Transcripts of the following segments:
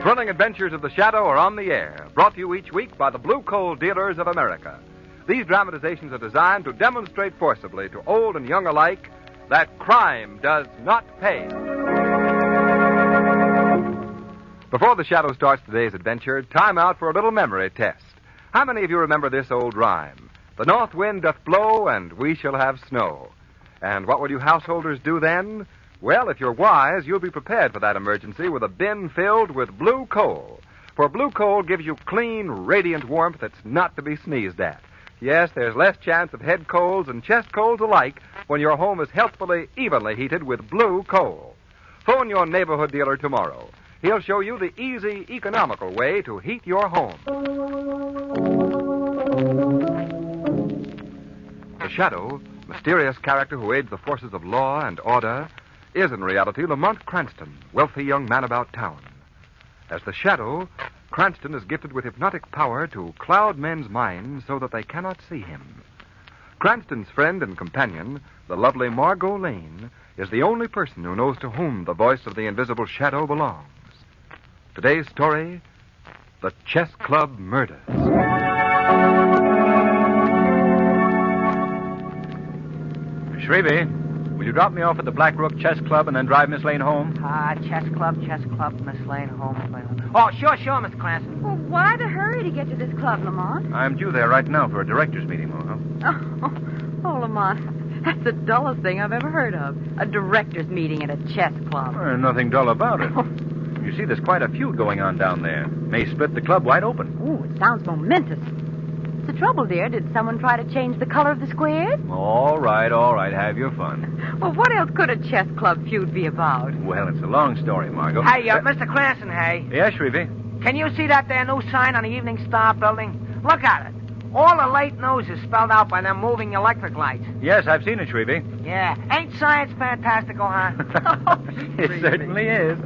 thrilling adventures of the Shadow are on the air, brought to you each week by the Blue Coal Dealers of America. These dramatizations are designed to demonstrate forcibly to old and young alike that crime does not pay. Before the Shadow starts today's adventure, time out for a little memory test. How many of you remember this old rhyme? The north wind doth blow, and we shall have snow. And what will you householders do then? Well, if you're wise, you'll be prepared for that emergency with a bin filled with blue coal. For blue coal gives you clean, radiant warmth that's not to be sneezed at. Yes, there's less chance of head colds and chest colds alike when your home is healthfully, evenly heated with blue coal. Phone your neighborhood dealer tomorrow. He'll show you the easy, economical way to heat your home. The Shadow, mysterious character who aids the forces of law and order, is in reality Lamont Cranston, wealthy young man about town. As the Shadow, Cranston is gifted with hypnotic power to cloud men's minds so that they cannot see him. Cranston's friend and companion, the lovely Margot Lane, is the only person who knows to whom the voice of the invisible Shadow belongs. Today's story, The Chess Club Murders. Shrevey, will you drop me off at the Black Rook Chess Club and then drive Miss Lane home? Chess Club, Miss Lane, home. Oh, sure, Miss Clancy. Well, why the hurry to get to this club, Lamont? I'm due there right now for a director's meeting, Margot. Oh, Lamont, that's the dullest thing I've ever heard of. A director's meeting at a chess club. Nothing dull about it. You see, there's quite a feud going on down there. May split the club wide open. Ooh, it sounds momentous. What's the trouble, dear? Did someone try to change the color of the squares? All right. Have your fun. Well, what else could a chess club feud be about? Well, it's a long story, Margot. Hey, Mr. Cranston, hey. Yes, Shrevey? Can you see that there new sign on the Evening Star building? Look at it. All the late news is spelled out by them moving electric lights. Yes, I've seen it, Shrevey. Yeah. Ain't science fantastical, huh? It certainly is.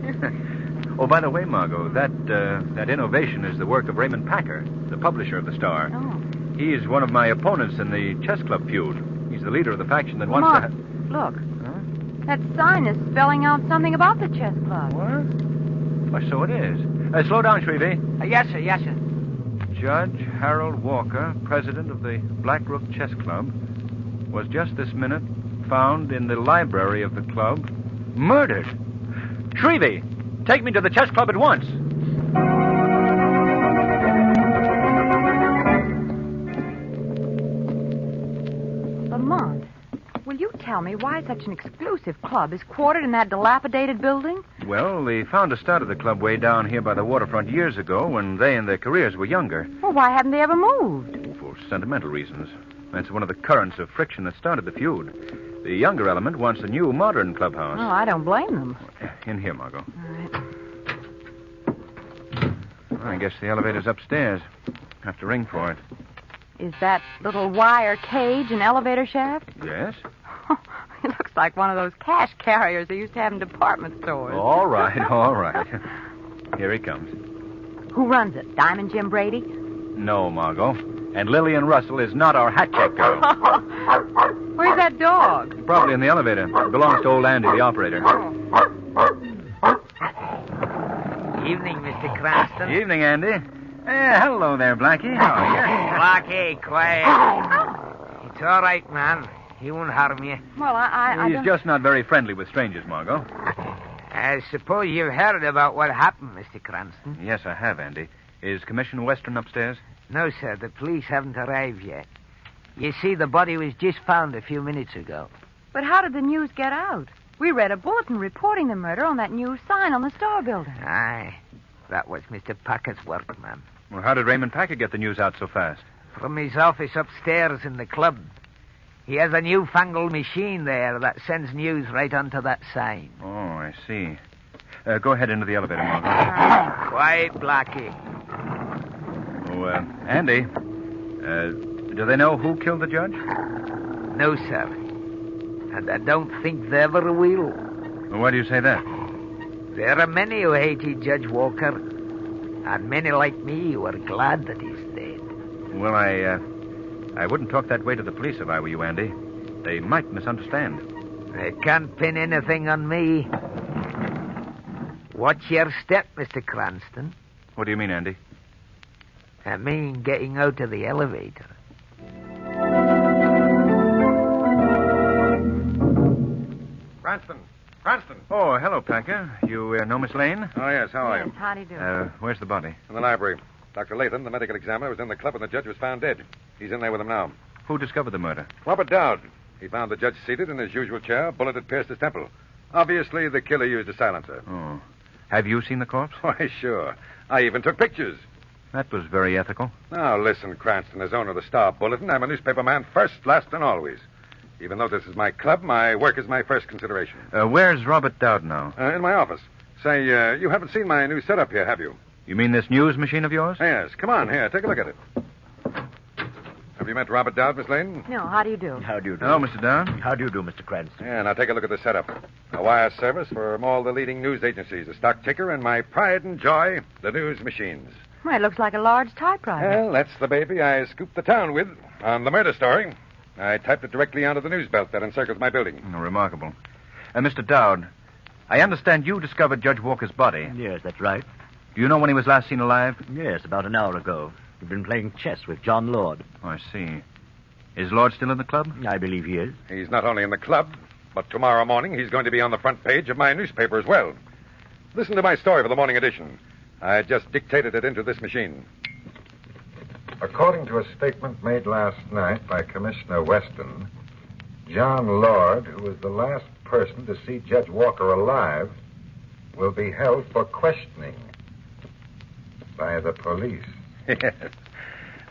Oh, by the way, Margot, that innovation is the work of Raymond Packer, the publisher of the Star. Oh. He's one of my opponents in the chess club feud. He's the leader of the faction that wants Lamont, to... look. Huh? That sign is spelling out something about the chess club. What? Why, so it is. Slow down, Shrevey. Yes, sir. Judge Harold Walker, president of the Black Rook Chess Club, was just this minute found in the library of the club, murdered. Shrevey, take me to the chess club at once. Lamont, will you tell me why such an exclusive club is quartered in that dilapidated building? Well, the founders started the club way down here by the waterfront years ago when they and their careers were younger. Well, why haven't they ever moved? For sentimental reasons. That's one of the currents of friction that started the feud. The younger element wants a new, modern clubhouse. Oh, I don't blame them. In here, Margot. All right. I guess the elevator's upstairs. Have to ring for it. Is that little wire cage an elevator shaft? Yes? It looks like one of those cash carriers they used to have in department stores. All right. Here he comes. Who runs it? Diamond Jim Brady? No, Margot. And Lillian Russell is not our hat check girl. Where's that dog? Probably in the elevator. It belongs to old Andy, the operator. Evening, Mr. Cranston. Evening, Andy. Hello there, Blackie. How are you? Blackie, quiet. It's all right, man. He won't harm you. Well, I He's just not very friendly with strangers, Margot. I suppose you've heard about what happened, Mr. Cranston. Yes, I have, Andy. Is Commissioner Western upstairs? No, sir. The police haven't arrived yet. You see, the body was just found a few minutes ago. But how did the news get out? We read a bulletin reporting the murder on that new sign on the Star building. Aye. That was Mr. Packer's work, ma'am. Well, how did Raymond Packer get the news out so fast? From his office upstairs in the club. He has a newfangled machine there that sends news right onto that sign. Oh, I see. Go ahead into the elevator, Margot. Quiet, Blackie. Oh, Andy, do they know who killed the judge? No, sir. And I don't think they ever will. Well, why do you say that? There are many who hated Judge Walker, and many like me who are glad that he's dead. Well, I wouldn't talk that way to the police if I were you, Andy. They might misunderstand. They can't pin anything on me. Watch your step, Mr. Cranston. What do you mean, Andy? I mean getting out of the elevator. Cranston. Oh, hello, Packer. You know Miss Lane? Oh, yes. How are you? Yes, how do you do? Where's the body? In the library. Dr. Latham, the medical examiner, was in the club when the judge was found dead. He's in there with him now. Who discovered the murder? Robert Dowd. He found the judge seated in his usual chair. A bullet had pierced his temple. Obviously, the killer used a silencer. Oh. Have you seen the corpse? Why, sure. I even took pictures. That was very ethical. Now, listen, Cranston, as owner of the Star Bulletin, I'm a newspaper man first, last, and always. Even though this is my club, my work is my first consideration. Where's Robert Dowd now? In my office. Say, you haven't seen my new setup here, have you? You mean this news machine of yours? Yes. Come on, here, take a look at it. Have you met Robert Dowd, Miss Lane? No, how do you do? How do you do? Hello, Mr. Dowd. How do you do, Mr. Cranston? Yeah, now take a look at the setup. A wire service from all the leading news agencies, a stock ticker, and my pride and joy, the news machines. Well, it looks like a large typewriter. Well, that's the baby I scooped the town with on the murder story. I typed it directly onto the news belt that encircles my building. Oh, remarkable. Mr. Dowd, I understand you discovered Judge Walker's body. Yes, that's right. Do you know when he was last seen alive? Yes, about an hour ago. He'd been playing chess with John Lord. Oh, I see. Is Lord still in the club? I believe he is. He's not only in the club, but tomorrow morning he's going to be on the front page of my newspaper as well. Listen to my story for the morning edition. I just dictated it into this machine. According to a statement made last night by Commissioner Weston, John Lord, who was the last person to see Judge Walker alive, will be held for questioning by the police. Yes.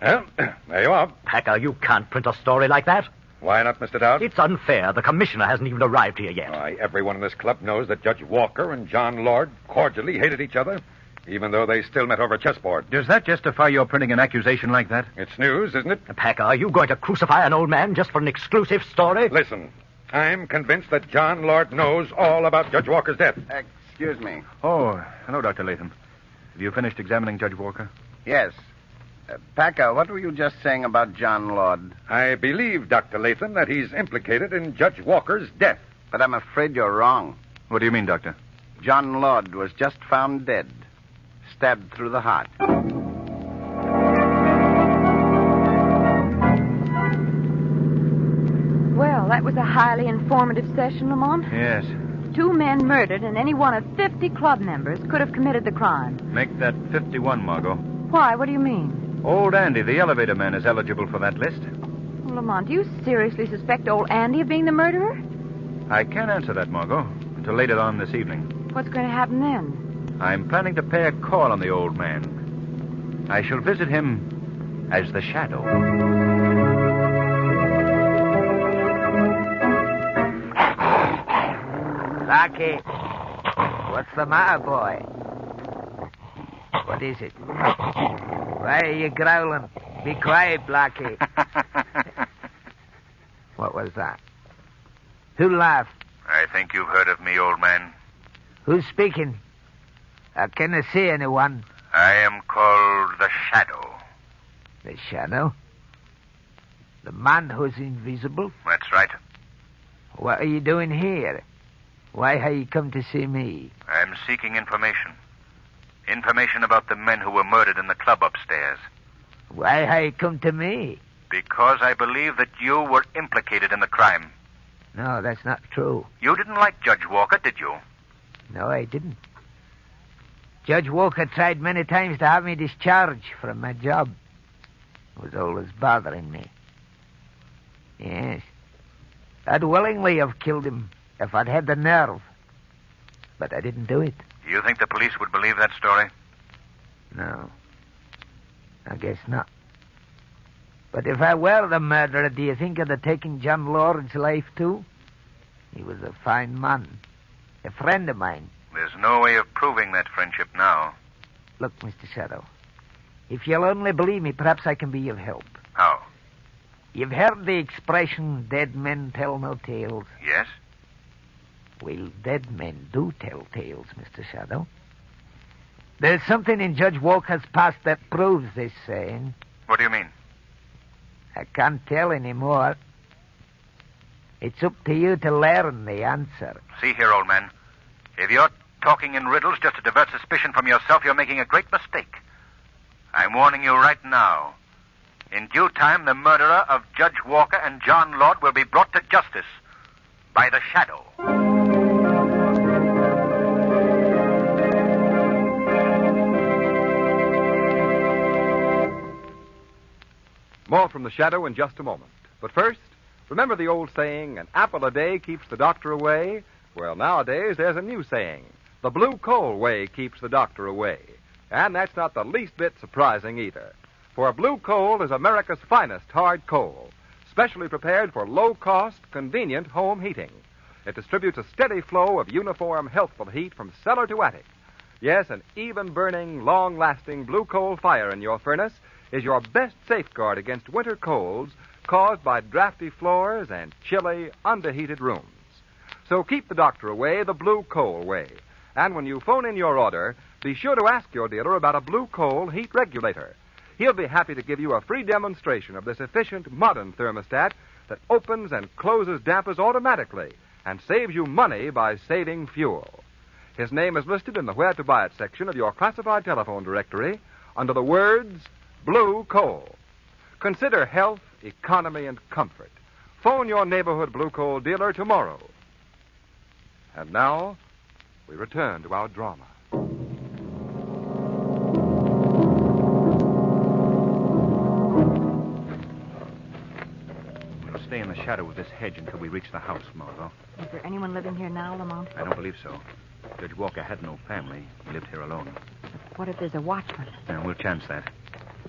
Well, there you are. Packer, you can't print a story like that. Why not, Mr. Dowd? It's unfair. The commissioner hasn't even arrived here yet. Why, everyone in this club knows that Judge Walker and John Lord cordially hated each other, even though they still met over a chessboard. Does that justify your printing an accusation like that? It's news, isn't it? Packer, are you going to crucify an old man just for an exclusive story? Listen, I'm convinced that John Lord knows all about Judge Walker's death. Excuse me. Oh, hello, Dr. Latham. Have you finished examining Judge Walker? Yes. Packer, what were you just saying about John Lord? I believe, Dr. Latham, that he's implicated in Judge Walker's death. But I'm afraid you're wrong. What do you mean, Doctor? John Lord was just found dead, stabbed through the heart. Well, that was a highly informative session, Lamont. Yes. 2 men murdered, and any one of 50 club members could have committed the crime. Make that 51, Margot. Why? What do you mean? Old Andy, the elevator man, is eligible for that list. Well, Lamont, do you seriously suspect old Andy of being the murderer? I can't answer that, Margot, until later on this evening. What's going to happen then? I'm planning to pay a call on the old man. I shall visit him as the Shadow. Blackie, what's the matter, boy? What is it? Why are you growling? Be quiet, Blackie. What was that? Who laughed? I think you've heard of me, old man. Who's speaking? I can't see anyone. I am called the Shadow. The Shadow? The man who's invisible? That's right. What are you doing here? Why have you come to see me? I'm seeking information. Information about the men who were murdered in the club upstairs. Why have you come to me? Because I believe that you were implicated in the crime. No, that's not true. You didn't like Judge Walker, did you? No, I didn't. Judge Walker tried many times to have me discharged from my job. It was always bothering me. Yes. I'd willingly have killed him if I'd had the nerve. But I didn't do it. You think the police would believe that story? No. I guess not. But if I were the murderer, do you think I'd have taken John Lord's life, too? He was a fine man. A friend of mine. There's no way of proving that friendship now. Look, Mr. Shadow, if you'll only believe me, perhaps I can be of help. How? You've heard the expression, dead men tell no tales. Yes? Well, dead men do tell tales, Mr. Shadow. There's something in Judge Walker's past that proves this saying. What do you mean? I can't tell anymore. It's up to you to learn the answer. See here, old man. If you're talking in riddles just to divert suspicion from yourself, you're making a great mistake. I'm warning you right now. In due time, the murderer of Judge Walker and John Lord will be brought to justice by the Shadow. More from the Shadow in just a moment. But first, remember the old saying, an apple a day keeps the doctor away? Well, nowadays, there's a new saying, the blue coal way keeps the doctor away. And that's not the least bit surprising either. For blue coal is America's finest hard coal, specially prepared for low-cost, convenient home heating. It distributes a steady flow of uniform, healthful heat from cellar to attic. Yes, an even-burning, long-lasting blue coal fire in your furnace is your best safeguard against winter colds caused by drafty floors and chilly, underheated rooms. So keep the doctor away the blue coal way. And when you phone in your order, be sure to ask your dealer about a blue coal heat regulator. He'll be happy to give you a free demonstration of this efficient, modern thermostat that opens and closes dampers automatically and saves you money by saving fuel. His name is listed in the Where to Buy It section of your classified telephone directory under the words Blue Coal. Consider health, economy, and comfort. Phone your neighborhood blue coal dealer tomorrow. And now, we return to our drama. We'll stay in the shadow of this hedge until we reach the house, Margot. Is there anyone living here now, Lamont? I don't believe so. Judge Walker had no family. He lived here alone. What if there's a watchman? We'll chance that.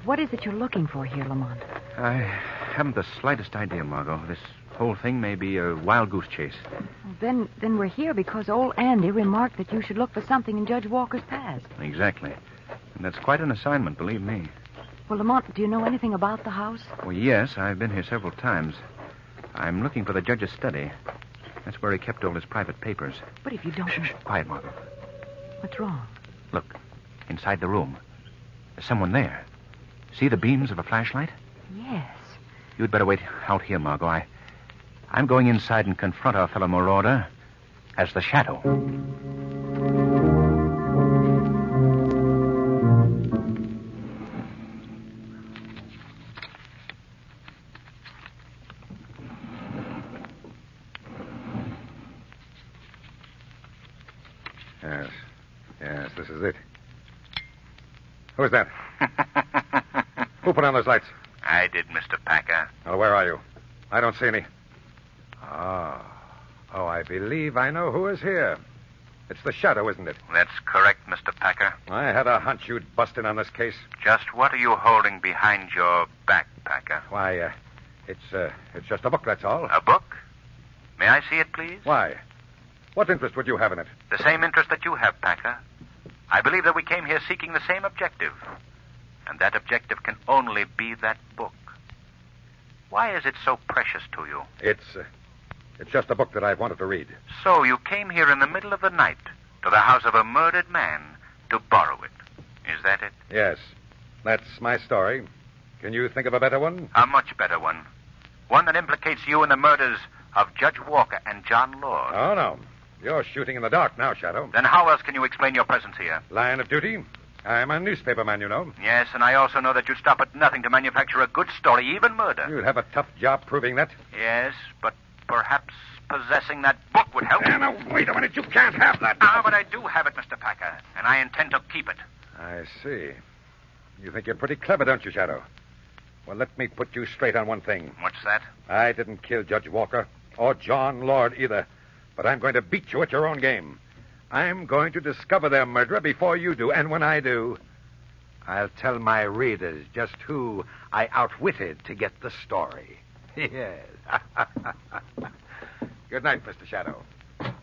What is it you're looking for here, Lamont? I haven't the slightest idea, Margot. This whole thing may be a wild goose chase. Well, then we're here because old Andy remarked that you should look for something in Judge Walker's past. Exactly. And that's quite an assignment, believe me. Well, Lamont, do you know anything about the house? Well, yes, I've been here several times. I'm looking for the judge's study. That's where he kept all his private papers. But if you don't... Shh, quiet, Margot. What's wrong? Look, inside the room. There's someone there. See the beams of a flashlight? Yes. You'd better wait out here, Margot. I'm going inside and confront our fellow marauder as the Shadow. Yes, this is it. Who's that? Who put on those lights? I did, Mr. Packer. Well, where are you? I don't see any. Oh, I believe I know who is here. It's the Shadow, isn't it? That's correct, Mr. Packer. I had a hunch you'd bust in on this case. Just what are you holding behind your back, Packer? Why, it's just a book, that's all. A book? May I see it, please? Why? What interest would you have in it? The same interest that you have, Packer. I believe that we came here seeking the same objective. And that objective can only be that book. Why is it so precious to you? It's just a book that I've wanted to read. So you came here in the middle of the night to the house of a murdered man to borrow it. Is that it? Yes. That's my story. Can you think of a better one? A much better one. One that implicates you in the murders of Judge Walker and John Lord. Oh, no. You're shooting in the dark now, Shadow. Then how else can you explain your presence here? Line of duty. I'm a newspaper man, you know. Yes, and I also know that you'd stop at nothing to manufacture a good story, even murder. You'd have a tough job proving that. Yes, but perhaps possessing that book would help. Now, wait a minute. You can't have that. But I do have it, Mr. Packer, and I intend to keep it. I see. You think you're pretty clever, don't you, Shadow? Well, let me put you straight on one thing. What's that? I didn't kill Judge Walker, or John Lord either. But I'm going to beat you at your own game. I'm going to discover their murderer before you do, and when I do, I'll tell my readers just who I outwitted to get the story. Yes. Good night, Mr. Shadow. You'll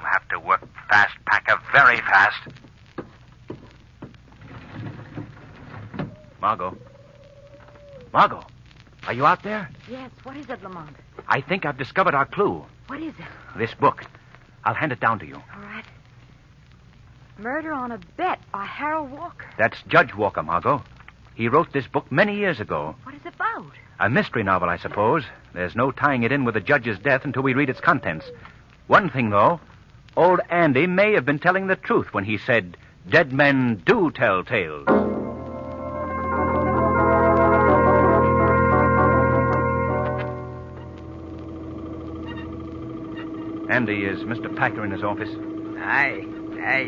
have to work fast, Packer, very fast. Margot, are you out there? Yes, what is it, Lamont? I think I've discovered our clue. What is it? This book. I'll hand it down to you. All right. Murder on a Bet by Harold Walker. That's Judge Walker, Margot. He wrote this book many years ago. What is it about? A mystery novel, I suppose. There's no tying it in with the judge's death until we read its contents. One thing, though. Old Andy may have been telling the truth when he said, dead men do tell tales. Andy, is Mr. Packer in his office? Aye,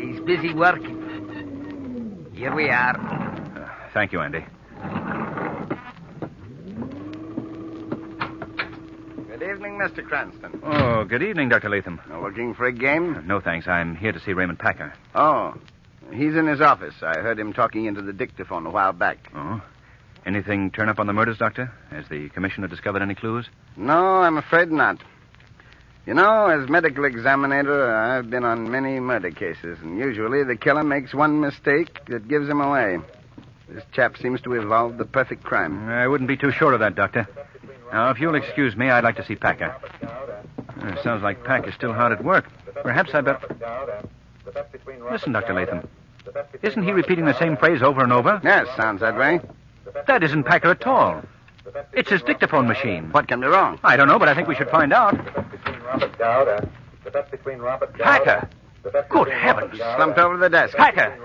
he's busy working. Here we are. Thank you, Andy. Good evening, Mr. Cranston. Oh, good evening, Dr. Latham. Looking for a game? No, thanks. I'm here to see Raymond Packer. Oh, he's in his office. I heard him talking into the dictaphone a while back. Oh? Anything turn up on the murders, Doctor? Has the commissioner discovered any clues? No, I'm afraid not. You know, as medical examiner, I've been on many murder cases, and usually the killer makes one mistake that gives him away. This chap seems to evolve the perfect crime. I wouldn't be too sure of that, Doctor. Now, if you'll excuse me, I'd like to see Packer. Sounds like Packer's still hard at work. Perhaps I better... Listen, Dr. Latham. Isn't he repeating the same phrase over and over? Yes, sounds that way. That isn't Packer at all. It's his dictaphone machine. What can be wrong? I don't know, but I think we should find out. Packer! Good heavens! Slumped over the desk. Packer!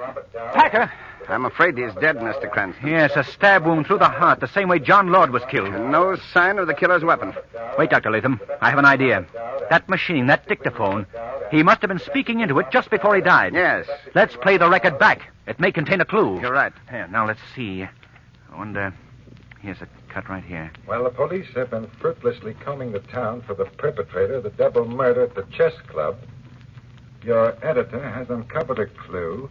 Packer! I'm afraid he's dead, Mr. Cranston. Yes, a stab wound through the heart, the same way John Lord was killed. And no sign of the killer's weapon. Wait, Dr. Latham. I have an idea. That machine, that dictaphone, he must have been speaking into it just before he died. Yes. Let's play the record back. It may contain a clue. You're right. Here, now let's see. I wonder... Here's a cut right here. Well, the police have been fruitlessly combing the town for the perpetrator of the double murder at the chess club. Your editor has uncovered a clue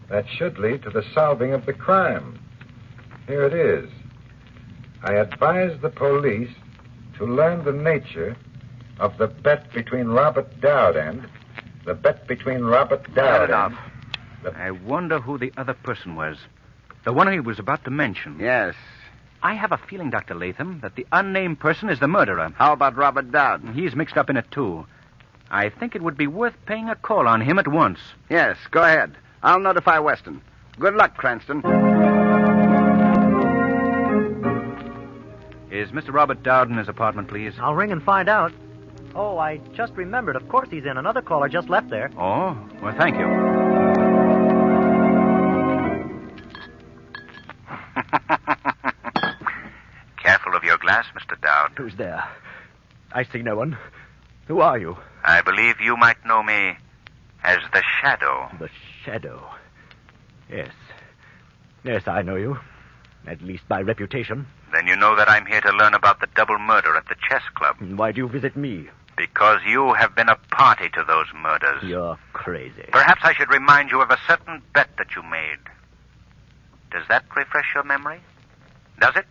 that should lead to the solving of the crime. Here it is. I advise the police to learn the nature of the bet between Robert Dowd and... The bet between Robert Dowd and... I wonder who the other person was. The one he was about to mention. Yes. I have a feeling, Dr. Latham, that the unnamed person is the murderer. How about Robert Dowd? He's mixed up in it, too. I think it would be worth paying a call on him at once. Yes, go ahead. I'll notify Weston. Good luck, Cranston. Is Mr. Robert Dowd in his apartment, please? I'll ring and find out. Oh, I just remembered. Of course he's in. Another caller just left there. Oh? Well, thank you. Careful of your glass, Mr. Dowd. Who's there? I see no one. Who are you? I believe you might know me as the Shadow. The Shadow. Yes. Yes, I know you. At least by reputation. Then you know that I'm here to learn about the double murder at the chess club. Why do you visit me? Because you have been a party to those murders. You're crazy. Perhaps I should remind you of a certain bet that you made. Does that refresh your memory? Does it?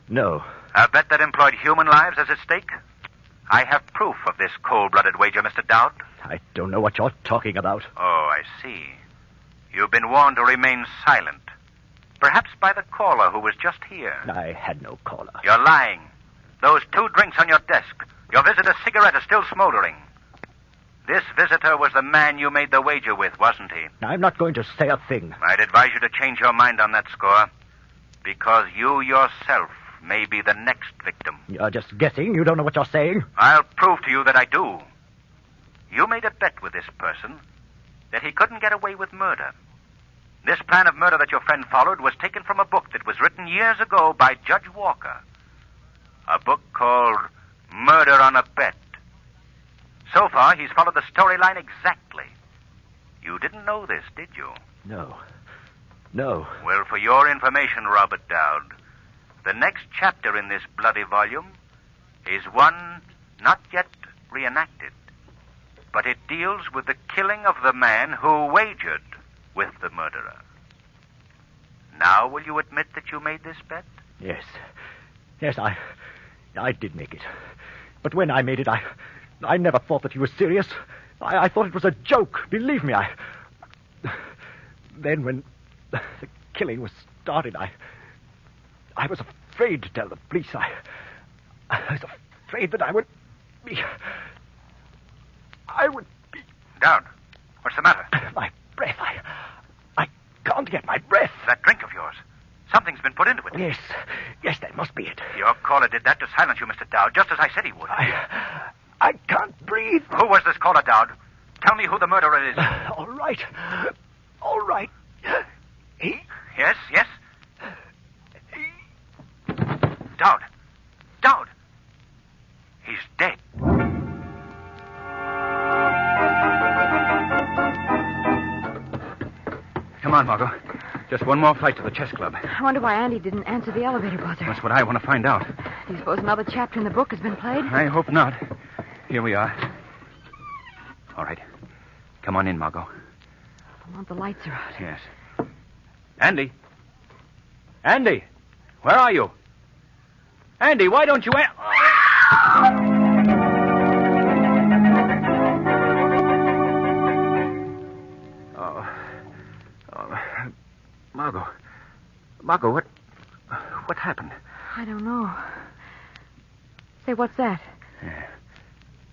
No. A bet that employed human lives as its stake? I have proof of this cold-blooded wager, Mr. Dowd. I don't know what you're talking about. Oh, I see. You've been warned to remain silent. Perhaps by the caller who was just here. I had no caller. You're lying. Those 2 drinks on your desk. Your visitor's cigarette is still smoldering. This visitor was the man you made the wager with, wasn't he? I'm not going to say a thing. I'd advise you to change your mind on that score. Because you yourself may be the next victim. You're just guessing. You don't know what you're saying. I'll prove to you that I do. You made a bet with this person that he couldn't get away with murder. This plan of murder that your friend followed was taken from a book that was written years ago by Judge Walker. A book called Murder on a Bet. So far, he's followed the storyline exactly. You didn't know this, did you? No. Well, for your information, Robert Dowd, the next chapter in this bloody volume is one not yet reenacted, but it deals with the killing of the man who wagered with the murderer. Now, will you admit that you made this bet? Yes, I did make it. But when I made it, I never thought that he was serious. I thought it was a joke. Believe me, Then when the killing was started, I was afraid to tell the police. I was afraid that I would be... Dowd, what's the matter? My breath. I can't get my breath. That drink of yours. Something's been put into it. Yes, Yes, that must be it. Your caller did that to silence you, Mr. Dowd, just as I said he would. I can't breathe. Who was this caller, Dowd? Tell me who the murderer is. All right. All right. He... Yes, yes? Dowd. Dowd. He's dead. Come on, Margot. Just one more flight to the chess club. I wonder why Andy didn't answer the elevator buzzer. That's what I want to find out. Do you suppose another chapter in the book has been played? I hope not. Here we are. All right. Come on in, Margot. Lamont, the lights are out. Yes. Andy? Andy? Where are you? Andy, why don't you... Margot, what happened? I don't know. Say, what's that? Yeah.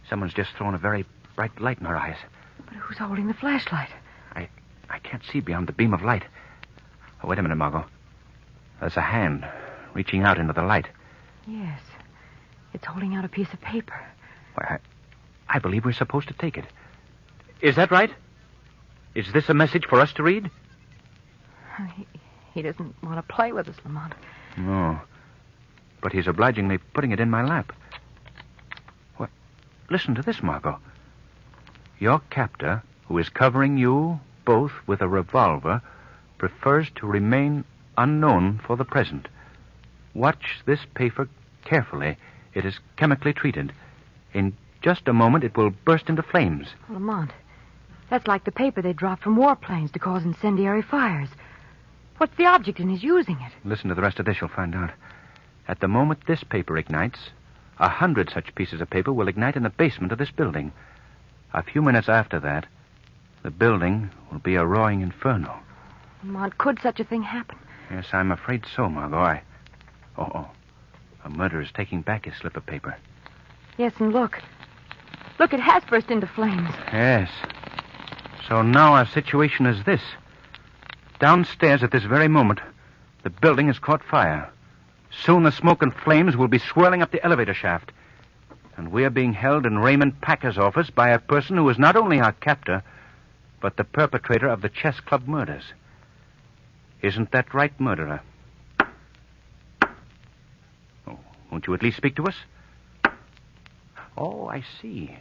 Someone's just thrown a very bright light in her eyes. But who's holding the flashlight? I can't see beyond the beam of light. Oh, wait a minute, Margot. There's a hand reaching out into the light. Yes. It's holding out a piece of paper. Why, I believe we're supposed to take it. Is that right? Is this a message for us to read? He doesn't want to play with us, Lamont. No. But he's obligingly putting it in my lap. What? Listen to this, Margot. Your captor, who is covering you both with a revolver, prefers to remain unknown for the present. Watch this paper carefully. It is chemically treated. In just a moment, it will burst into flames. Lamont, that's like the paper they drop from warplanes to cause incendiary fires. What's the object in his using it? Listen to the rest of this, you'll find out. At the moment this paper ignites, 100 such pieces of paper will ignite in the basement of this building. A few minutes after that, the building will be a roaring inferno. Lamont, could such a thing happen? Yes, I'm afraid so, Margot. Oh. A murderer is taking back his slip of paper. Yes, and look. Look, it has burst into flames. Yes. So now our situation is this. Downstairs at this very moment, the building has caught fire. Soon the smoke and flames will be swirling up the elevator shaft. And we are being held in Raymond Packer's office by a person who is not only our captor, but the perpetrator of the chess club murders. Isn't that right, murderer? Oh, won't you at least speak to us? Oh, I see.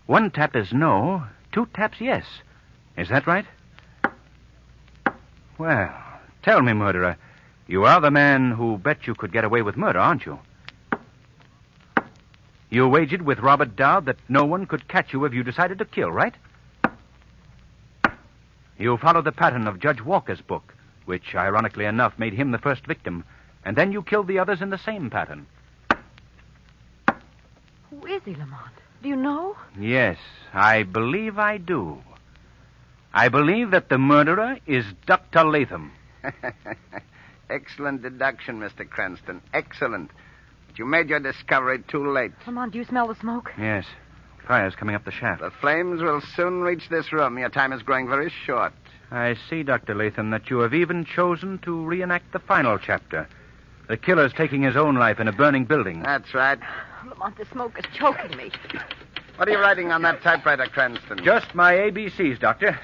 1 tap is no, 2 taps yes. Is that right? Well, tell me, murderer, you are the man who bet you could get away with murder, aren't you? You wagered with Robert Dowd that no one could catch you if you decided to kill, right? You followed the pattern of Judge Walker's book, which, ironically enough, made him the first victim, and then you killed the others in the same pattern. Who is he, Lamont? Do you know? Yes, I believe I do. I believe that the murderer is Dr. Latham. Excellent deduction, Mr. Cranston. Excellent. But you made your discovery too late. Lamont, do you smell the smoke? Yes. Fire's coming up the shaft. The flames will soon reach this room. Your time is growing very short. I see, Dr. Latham, that you have even chosen to reenact the final chapter. The killer's taking his own life in a burning building. That's right. Lamont, the smoke is choking me. What are you writing on that typewriter, Cranston? Just my ABCs, Doctor.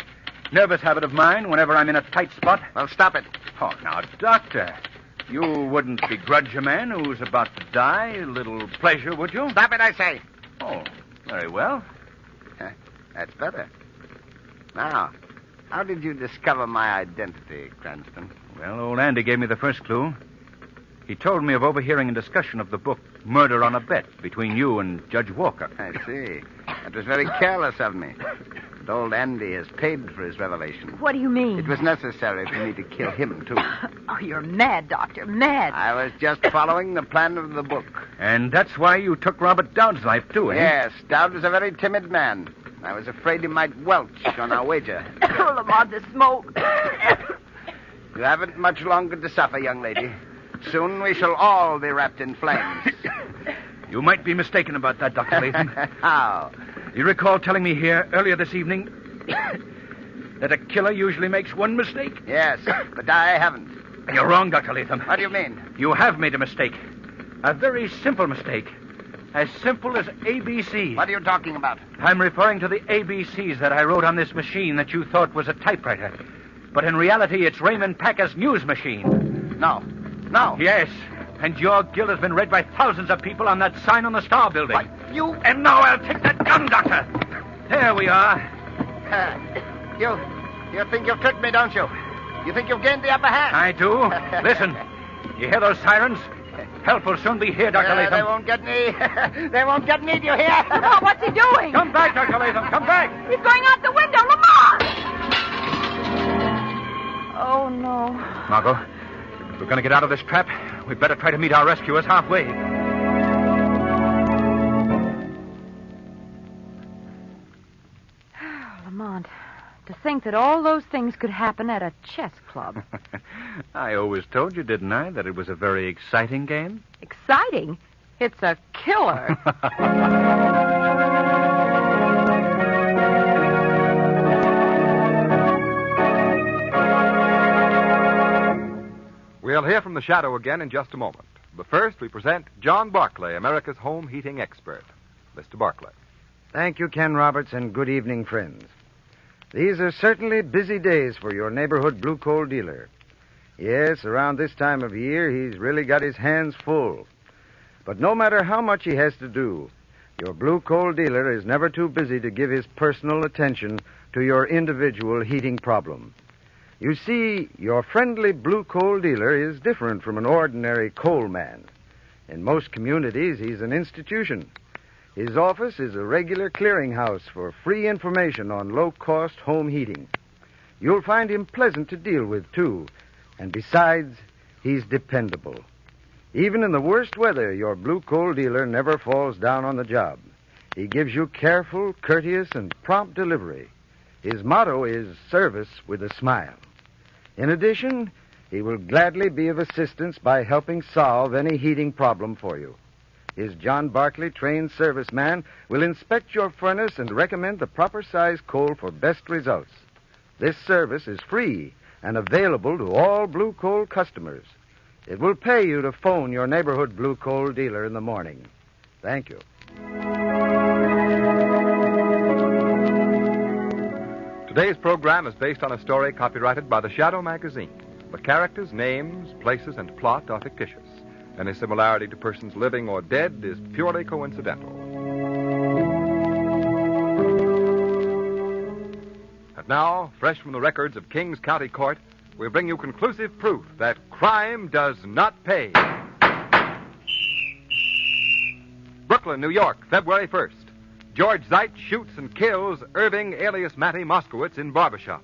Nervous habit of mine whenever I'm in a tight spot. Well, stop it. Oh, now, Doctor, you wouldn't begrudge a man who's about to die a little pleasure, would you? Stop it, I say. Oh, very well. That's better. Now, how did you discover my identity, Cranston? Well, old Andy gave me the first clue. He told me of overhearing a discussion of the book Murder on a Bet between you and Judge Walker. I see. That was very careless of me. But old Andy has paid for his revelation. What do you mean? It was necessary for me to kill him, too. Oh, you're mad, Doctor, mad. I was just following the plan of the book. And that's why you took Robert Dowd's life, too, eh? Yes, Dowd was a very timid man. I was afraid he might welch on our wager. Oh, Lamont, the smoke. You haven't much longer to suffer, young lady. Soon we shall all be wrapped in flames. You might be mistaken about that, Dr. Latham. How? You recall telling me here earlier this evening that a killer usually makes one mistake? Yes, but I haven't. You're wrong, Dr. Latham. What do you mean? You have made a mistake. A very simple mistake. As simple as ABC. What are you talking about? I'm referring to the ABCs that I wrote on this machine that you thought was a typewriter. But in reality, it's Raymond Packer's news machine. No. Yes. And your guild has been read by thousands of people on that sign on the Star Building. Why, you... And now I'll take that gun, Doctor. There we are. You think you've tricked me, don't you? You think you've gained the upper hand? I do. Listen. You hear those sirens? Help will soon be here, Dr. Latham. They won't get me. They won't get me, do you hear? Lamont, what's he doing? Come back, Dr. Latham. Come back. He's going out the window. Lamont! Oh, no. Margot, if we're going to get out of this trap, we'd better try to meet our rescuers halfway. Lamont, to think that all those things could happen at a chess club. I always told you, didn't I, that it was a very exciting game? Exciting? It's a killer. We'll hear from the Shadow again in just a moment. But first, we present John Barclay, America's home heating expert. Mr. Barclay. Thank you, Ken Roberts, and good evening, friends. These are certainly busy days for your neighborhood blue coal dealer. Yes, around this time of year, he's really got his hands full. But no matter how much he has to do, your blue coal dealer is never too busy to give his personal attention to your individual heating problem. You see, your friendly blue coal dealer is different from an ordinary coal man. In most communities, he's an institution. His office is a regular clearinghouse for free information on low-cost home heating. You'll find him pleasant to deal with, too. And besides, he's dependable. Even in the worst weather, your blue coal dealer never falls down on the job. He gives you careful, courteous, and prompt delivery. His motto is service with a smile. In addition, he will gladly be of assistance by helping solve any heating problem for you. His John Barclay trained serviceman will inspect your furnace and recommend the proper size coal for best results. This service is free and available to all blue coal customers. It will pay you to phone your neighborhood blue coal dealer in the morning. Thank you. Today's program is based on a story copyrighted by the Shadow magazine. The characters, names, places, and plot are fictitious. Any similarity to persons living or dead is purely coincidental. And now, fresh from the records of Kings County Court, we bring you conclusive proof that crime does not pay. Brooklyn, New York, February 1st. George Zeit shoots and kills Irving alias Matty Moskowitz in barbershop.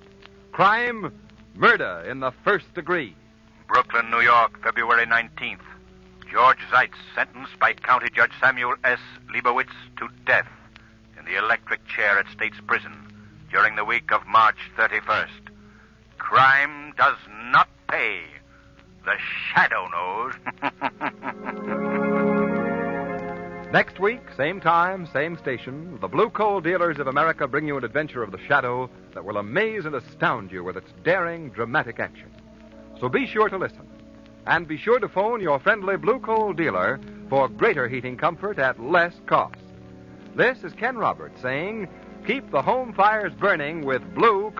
Crime, murder in the first degree. Brooklyn, New York, February 19th. George Zeitz sentenced by County Judge Samuel S. Leibowitz to death in the electric chair at State's Prison during the week of March 31st. Crime does not pay. The Shadow knows. Next week, same time, same station, the Blue Coal Dealers of America bring you an adventure of the Shadow that will amaze and astound you with its daring, dramatic action. So be sure to listen. And be sure to phone your friendly Blue Coal dealer for greater heating comfort at less cost. This is Ken Roberts saying, keep the home fires burning with Blue